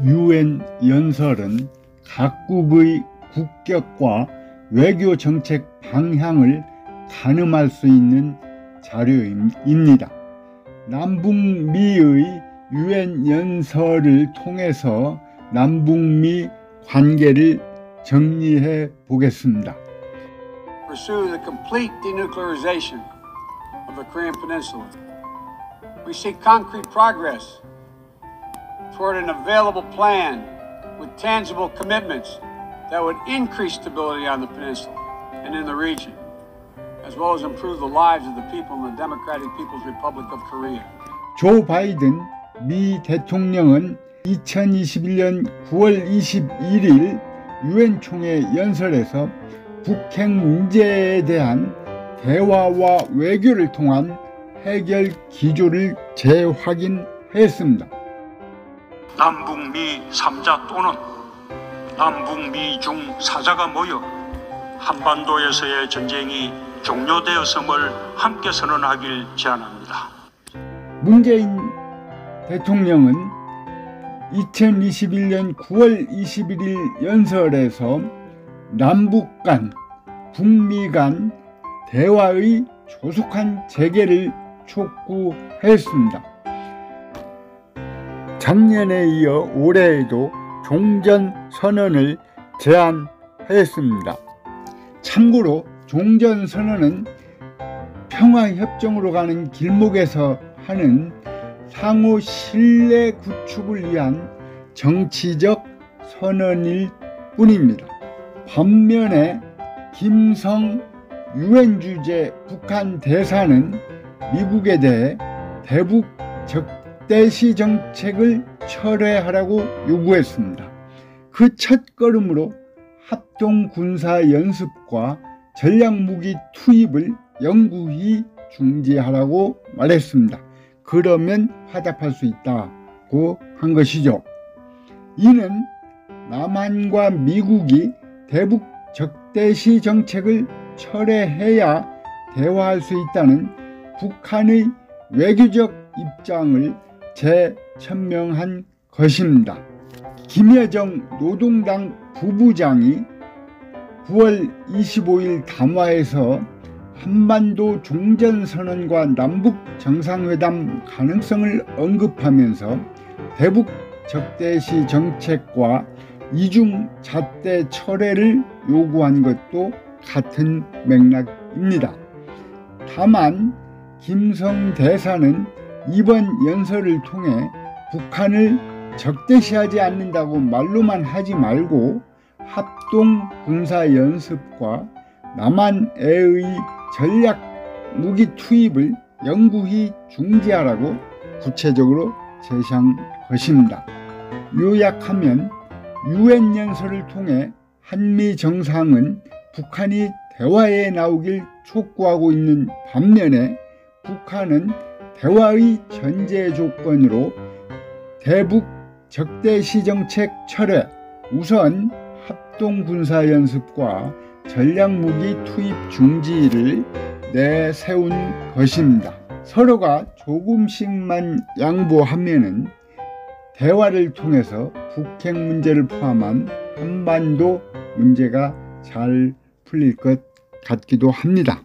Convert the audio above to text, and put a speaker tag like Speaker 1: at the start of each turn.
Speaker 1: 유엔 연설은 각국의 국격과 외교 정책 방향을 가늠할 수 있는 자료입니다. 남북미의 유엔 연설을 통해서 남북미 관계를 정리해 보겠습니다.
Speaker 2: Pursue the complete denuclearization of the Korean Peninsula. We seek concrete progress toward an available plan with tangible commitments that would increase stability on the peninsula and in the region, as well as improve the lives of the people in the Democratic People's Republic of Korea.
Speaker 1: 조 바이든 미 대통령은 2021년 9월 21일 유엔 총회 연설에서 북핵 문제에 대한 대화와 외교를 통한 해결 기조를 재확인했습니다.
Speaker 3: 남북미 3자 또는 남북미 중 4자가 모여 한반도에서의 전쟁이 종료되었음을 함께 선언하길 제안합니다.
Speaker 1: 문재인 대통령은 2021년 9월 21일 연설에서 남북 간, 북미 간 대화의 조속한 재개를 촉구했습니다. 작년에 이어 올해에도 종전선언을 제안했습니다. 참고로 종전선언은 평화협정으로 가는 길목에서 하는 상호 신뢰 구축을 위한 정치적 선언일 뿐입니다. 반면에 김성 유엔 주재 북한 대사는 미국에 대해 대북 적대시 정책을 철회하라고 요구했습니다. 그 첫걸음으로 합동군사연습과 전략무기 투입을 영구히 중지하라고 말했습니다. 그러면 화답할 수 있다고 한 것이죠. 이는 남한과 미국이 대북 적대시 정책을 철회해야 대화할 수 있다는 북한의 외교적 입장을 재천명한 것입니다. 김여정 노동당 부부장이 9월 25일 담화에서 한반도 종전선언과 남북 정상회담 가능성을 언급하면서 대북 적대시 정책과 이중 잣대 철회를 요구한 것도 같은 맥락입니다. 다만 김성 대사는 이번 연설을 통해 북한을 적대시하지 않는다고 말로만 하지 말고 합동 군사연습과 남한해의 전략 무기 투입을 영구히 중지하라고 구체적으로 제시한 것입니다. 요약하면 유엔 연설을 통해 한미 정상은 북한이 대화에 나오길 촉구하고 있는 반면에 북한은 대화의 전제 조건으로 대북 적대시 정책 철회, 우선 합동군사연습과 전략무기 투입 중지를 내세운 것입니다. 서로가 조금씩만 양보하면은 대화를 통해서 북핵 문제를 포함한 한반도 문제가 잘 풀릴 것 같기도 합니다.